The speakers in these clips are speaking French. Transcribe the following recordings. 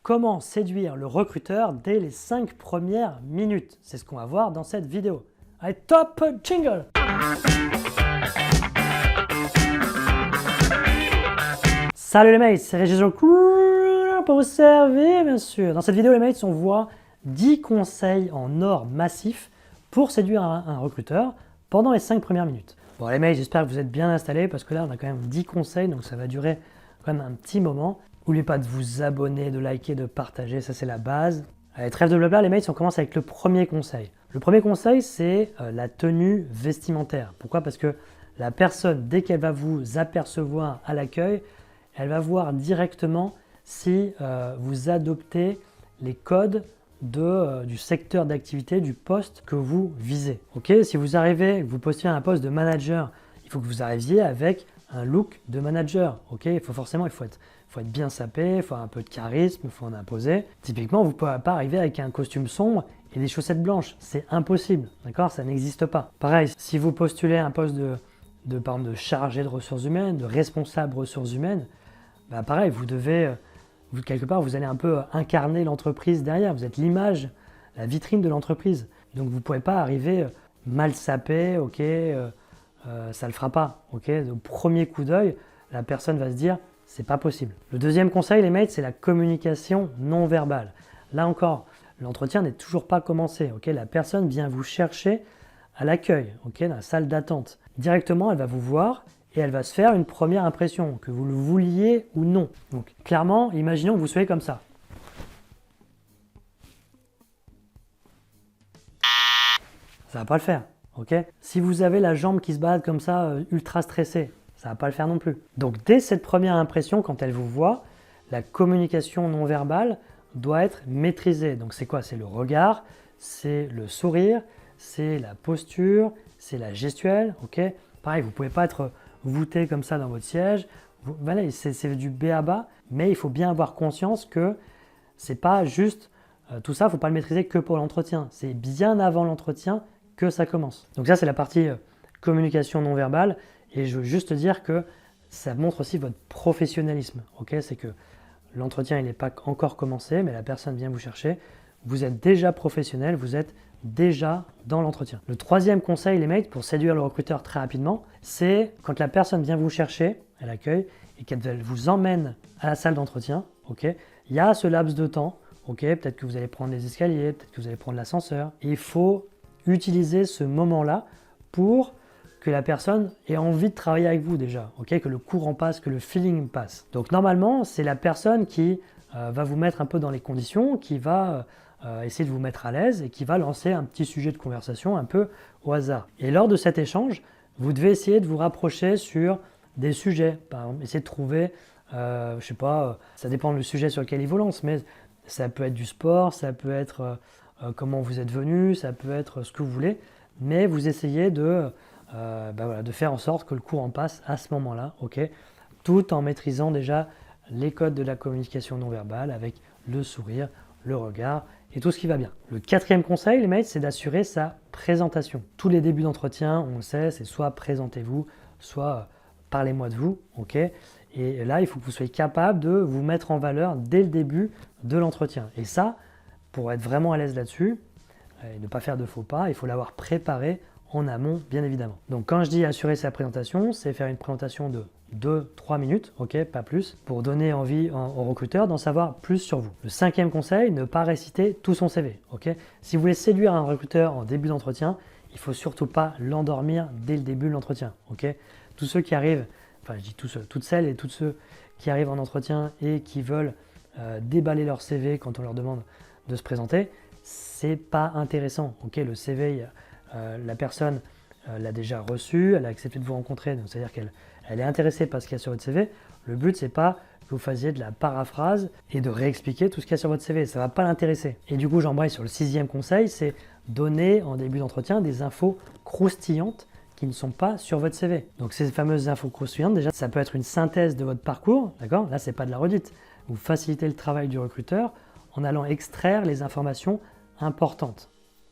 comment séduire le recruteur dès les 5 premières minutes. C'est ce qu'on va voir dans cette vidéo. Allez, top jingle! Salut les mates, c'est Régis pour vous servir bien sûr. Dans cette vidéo les mates, on voit 10 conseils en or massif pour séduire un recruteur pendant les 5 premières minutes. Bon les mates, j'espère que vous êtes bien installés parce que là on a quand même 10 conseils, donc ça va durer quand même un petit moment. N'oubliez pas de vous abonner, de liker, de partager, ça c'est la base. Allez, trêve de blabla les mates, on commence avec le premier conseil. Le premier conseil c'est la tenue vestimentaire. Pourquoi? Parce que la personne, dès qu'elle va vous apercevoir à l'accueil, elle va voir directement si vous adoptez les codes du secteur d'activité, du poste que vous visez. Okay, si vous arrivez, vous postulez à un poste de manager, il faut que vous arriviez avec un look de manager. Okay, il faut être bien sapé, il faut avoir un peu de charisme, il faut en imposer. Typiquement, vous ne pouvez pas arriver avec un costume sombre et des chaussettes blanches. C'est impossible, d'accord? Ça n'existe pas. Pareil, si vous postulez à un poste par exemple, de chargé de ressources humaines, de responsable ressources humaines, bah pareil, quelque part, vous allez un peu incarner l'entreprise derrière. Vous êtes l'image, la vitrine de l'entreprise. Donc, vous ne pouvez pas arriver mal sapé, ok, ça ne le fera pas. Ok. Au premier coup d'œil, la personne va se dire, c'est pas possible. Le deuxième conseil, les mates, c'est la communication non verbale. Là encore, l'entretien n'est toujours pas commencé. Ok. La personne vient vous chercher à l'accueil, ok, dans la salle d'attente. Directement, elle va vous voir et elle va se faire une première impression, que vous le vouliez ou non. Donc clairement, imaginons que vous soyez comme ça. Ça va pas le faire, ok? Si vous avez la jambe qui se balade comme ça, ultra stressée, ça va pas le faire non plus. Donc dès cette première impression, quand elle vous voit, la communication non verbale doit être maîtrisée. Donc c'est quoi? C'est le regard, c'est le sourire, c'est la posture, c'est la gestuelle, ok? Pareil, vous pouvez pas être voûté comme ça dans votre siège. Voilà, c'est du b à bas, mais il faut bien avoir conscience que c'est pas juste tout ça, il ne faut pas le maîtriser que pour l'entretien. C'est bien avant l'entretien que ça commence. Donc ça, c'est la partie communication non verbale. Et je veux juste dire que ça montre aussi votre professionnalisme. Okay, c'est que l'entretien, il n'est pas encore commencé, mais la personne vient vous chercher. Vous êtes déjà professionnel, vous êtes déjà dans l'entretien. Le troisième conseil, les mates, pour séduire le recruteur très rapidement, c'est quand la personne vient vous chercher à l'accueil et qu'elle vous emmène à la salle d'entretien, okay, il y a ce laps de temps, okay, peut-être que vous allez prendre les escaliers, peut-être que vous allez prendre l'ascenseur. Il faut utiliser ce moment-là pour que la personne ait envie de travailler avec vous déjà, okay, que le courant passe, que le feeling passe. Donc normalement, c'est la personne qui va vous mettre un peu dans les conditions, qui va essayer de vous mettre à l'aise et qui va lancer un petit sujet de conversation un peu au hasard. Et lors de cet échange, vous devez essayer de vous rapprocher sur des sujets. Par exemple, essayer de trouver, je sais pas, ça dépend du sujet sur lequel il vous lance, mais ça peut être du sport, ça peut être comment vous êtes venu, ça peut être ce que vous voulez, mais vous essayez de faire en sorte que le courant passe à ce moment-là, okay, tout en maîtrisant déjà les codes de la communication non verbale avec le sourire, le regard et tout ce qui va bien. Le quatrième conseil, les mates, c'est d'assurer sa présentation. Tous les débuts d'entretien, on le sait, c'est soit présentez-vous, soit parlez-moi de vous, ok? Et là, il faut que vous soyez capable de vous mettre en valeur dès le début de l'entretien. Et ça, pour être vraiment à l'aise là-dessus et ne pas faire de faux pas, il faut l'avoir préparé en amont, bien évidemment. Donc quand je dis assurer sa présentation, c'est faire une présentation de 2-3 minutes, ok, pas plus, pour donner envie au recruteur d'en savoir plus sur vous. Le cinquième conseil, ne pas réciter tout son CV, ok. Si vous voulez séduire un recruteur en début d'entretien, il ne faut surtout pas l'endormir dès le début de l'entretien, ok. Tous ceux qui arrivent, enfin je dis tous ceux, toutes celles et tous ceux qui arrivent en entretien et qui veulent déballer leur CV quand on leur demande de se présenter, c'est pas intéressant, ok. Le CV, la personne l'a déjà reçu, elle a accepté de vous rencontrer, donc c'est-à-dire qu'elle est intéressée par ce qu'il y a sur votre CV. Le but, c'est pas que vous fassiez de la paraphrase et de réexpliquer tout ce qu'il y a sur votre CV. Ça ne va pas l'intéresser. Et du coup, j'embraye sur le sixième conseil, c'est donner en début d'entretien des infos croustillantes qui ne sont pas sur votre CV. Donc ces fameuses infos croustillantes, déjà, ça peut être une synthèse de votre parcours, d'accord? Là, c'est pas de la redite. Vous facilitez le travail du recruteur en allant extraire les informations importantes.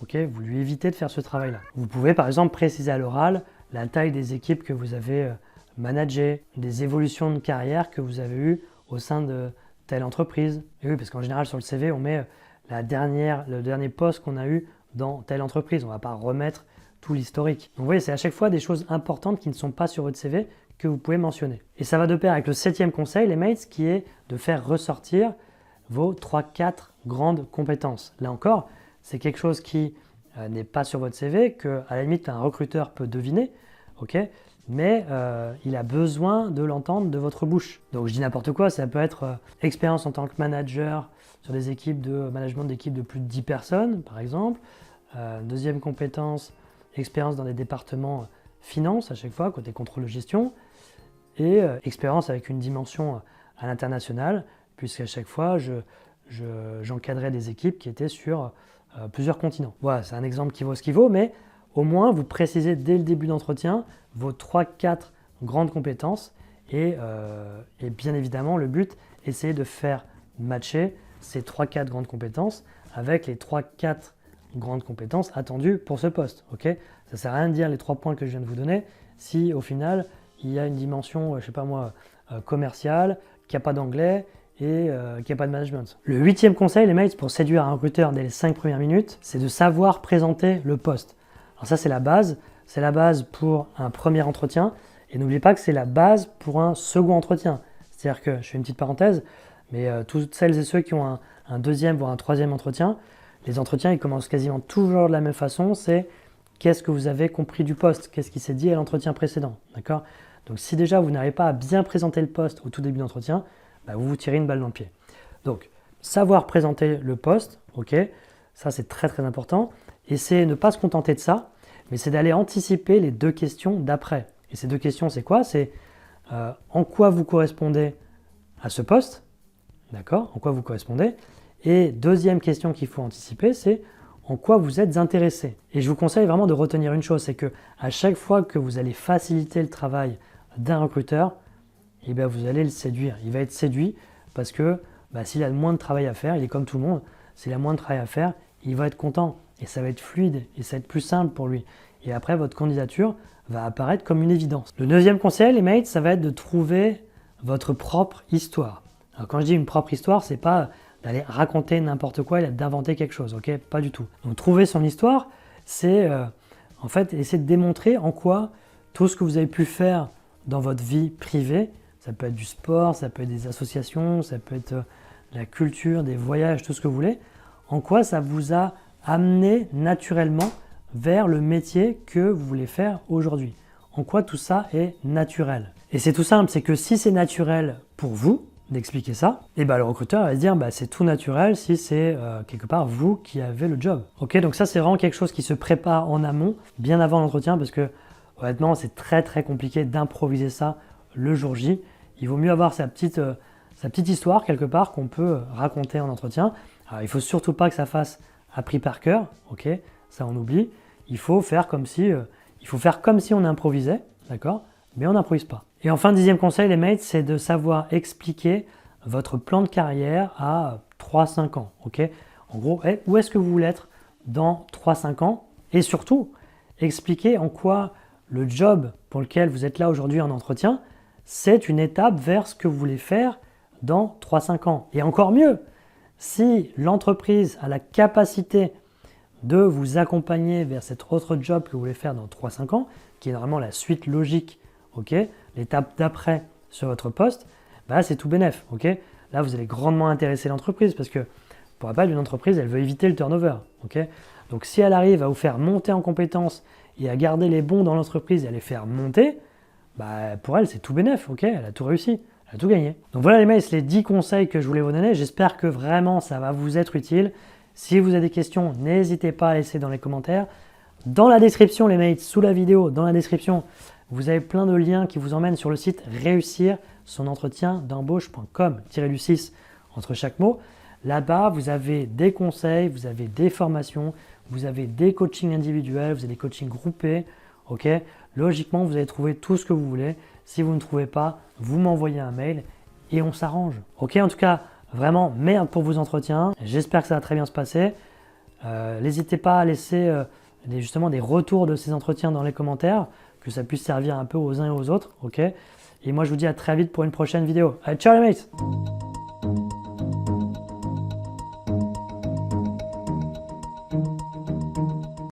Okay, vous lui évitez de faire ce travail-là. Vous pouvez par exemple préciser à l'oral la taille des équipes que vous avez managées, des évolutions de carrière que vous avez eues au sein de telle entreprise. Et oui, parce qu'en général, sur le CV, on met le dernier poste qu'on a eu dans telle entreprise. On ne va pas remettre tout l'historique. Donc vous voyez, c'est à chaque fois des choses importantes qui ne sont pas sur votre CV que vous pouvez mentionner. Et ça va de pair avec le 7e conseil, les mates, qui est de faire ressortir vos 3-4 grandes compétences. Là encore, c'est quelque chose qui n'est pas sur votre CV, que à la limite un recruteur peut deviner, ok, mais il a besoin de l'entendre de votre bouche. Donc je dis n'importe quoi, ça peut être expérience en tant que manager sur des équipes de management d'équipes de plus de 10 personnes, par exemple. Deuxième compétence, expérience dans des départements finance à chaque fois, côté contrôle de gestion, et expérience avec une dimension à l'international, puisqu'à chaque fois, j'encadrais des équipes qui étaient sur plusieurs continents. Voilà, c'est un exemple qui vaut ce qu'il vaut, mais au moins, vous précisez dès le début d'entretien vos 3-4 grandes compétences et bien évidemment, le but, essayez de faire matcher ces 3-4 grandes compétences avec les 3-4 grandes compétences attendues pour ce poste. Okay, ça ne sert à rien de dire les 3 points que je viens de vous donner si au final, il y a une dimension, je ne sais pas moi, commerciale, qu'il n'y a pas d'anglais et qu'il n'y a pas de management. Le 8e conseil, les mates, pour séduire un recruteur dès les 5 premières minutes, c'est de savoir présenter le poste. Alors ça, c'est la base. C'est la base pour un premier entretien. Et n'oubliez pas que c'est la base pour un second entretien. C'est-à-dire que, je fais une petite parenthèse, mais toutes celles et ceux qui ont un deuxième, voire un troisième entretien, les entretiens, ils commencent quasiment toujours de la même façon. C'est qu'est-ce que vous avez compris du poste? Qu'est-ce qui s'est dit à l'entretien précédent? D'accord? Donc si déjà vous n'arrivez pas à bien présenter le poste au tout début d'entretien, bah, vous vous tirez une balle dans le pied. Donc, savoir présenter le poste, ok, ça c'est très très important. Et c'est ne pas se contenter de ça, mais c'est d'aller anticiper les 2 questions d'après. Et ces 2 questions, c'est quoi? C'est en quoi vous correspondez à ce poste, d'accord? En quoi vous correspondez? Et deuxième question qu'il faut anticiper, c'est en quoi vous êtes intéressé. Et je vous conseille vraiment de retenir une chose, c'est que à chaque fois que vous allez faciliter le travail d'un recruteur, eh bien vous allez le séduire. Il va être séduit parce que s'il a moins de travail à faire, il est comme tout le monde, s'il a moins de travail à faire, il va être content et ça va être fluide et ça va être plus simple pour lui. Et après, votre candidature va apparaître comme une évidence. Le 9e conseil, les mates, ça va être de trouver votre propre histoire. Alors quand je dis une propre histoire, c'est pas d'aller raconter n'importe quoi et d'inventer quelque chose, ok? Pas du tout. Donc trouver son histoire, c'est en fait essayer de démontrer en quoi tout ce que vous avez pu faire dans votre vie privée, ça peut être du sport, ça peut être des associations, ça peut être la culture, des voyages, tout ce que vous voulez, en quoi ça vous a amené naturellement vers le métier que vous voulez faire aujourd'hui. En quoi tout ça est naturel. Et c'est tout simple, c'est que si c'est naturel pour vous d'expliquer ça, et le recruteur va se dire c'est tout naturel si c'est quelque part vous qui avez le job. Ok, donc ça c'est vraiment quelque chose qui se prépare en amont, bien avant l'entretien, parce que honnêtement c'est très très compliqué d'improviser ça le jour J. Il vaut mieux avoir sa petite histoire quelque part qu'on peut raconter en entretien. Alors il ne faut surtout pas que ça fasse appris par cœur, ok, ça on oublie. Il faut faire comme si on improvisait, d'accord, mais on n'improvise pas. Et enfin, 10e conseil, les mates, c'est de savoir expliquer votre plan de carrière à 3-5 ans, ok. En gros, où est-ce que vous voulez être dans 3-5 ans? Et surtout, expliquer en quoi le job pour lequel vous êtes là aujourd'hui en entretien, c'est une étape vers ce que vous voulez faire dans 3-5 ans. Et encore mieux, si l'entreprise a la capacité de vous accompagner vers cet autre job que vous voulez faire dans 3-5 ans, qui est normalement la suite logique, ok, l'étape d'après sur votre poste, c'est tout bénef, ok. Là, vous allez grandement intéresser l'entreprise parce que, pour rappel, une entreprise, elle veut éviter le turnover, ok. Donc, si elle arrive à vous faire monter en compétences et à garder les bons dans l'entreprise et à les faire monter, pour elle, c'est tout bénef, ok, elle a tout réussi. Elle a tout gagné. Donc voilà les mates, les 10 conseils que je voulais vous donner. J'espère que vraiment ça va vous être utile. Si vous avez des questions, n'hésitez pas à laisser dans les commentaires. Dans la description, les mates, sous la vidéo, dans la description, vous avez plein de liens qui vous emmènent sur le site réussir son entretien d'embauche.com, du 6 entre chaque mot. Là-bas, vous avez des conseils, vous avez des formations, vous avez des coachings individuels, vous avez des coachings groupés. Ok, logiquement, vous allez trouver tout ce que vous voulez. Si vous ne trouvez pas, vous m'envoyez un mail et on s'arrange. Ok, en tout cas, vraiment, merde pour vos entretiens. J'espère que ça va très bien se passer. N'hésitez pas à laisser justement des retours de ces entretiens dans les commentaires, que ça puisse servir un peu aux uns et aux autres. Ok, et moi, je vous dis à très vite pour une prochaine vidéo. Allez, ciao les mates!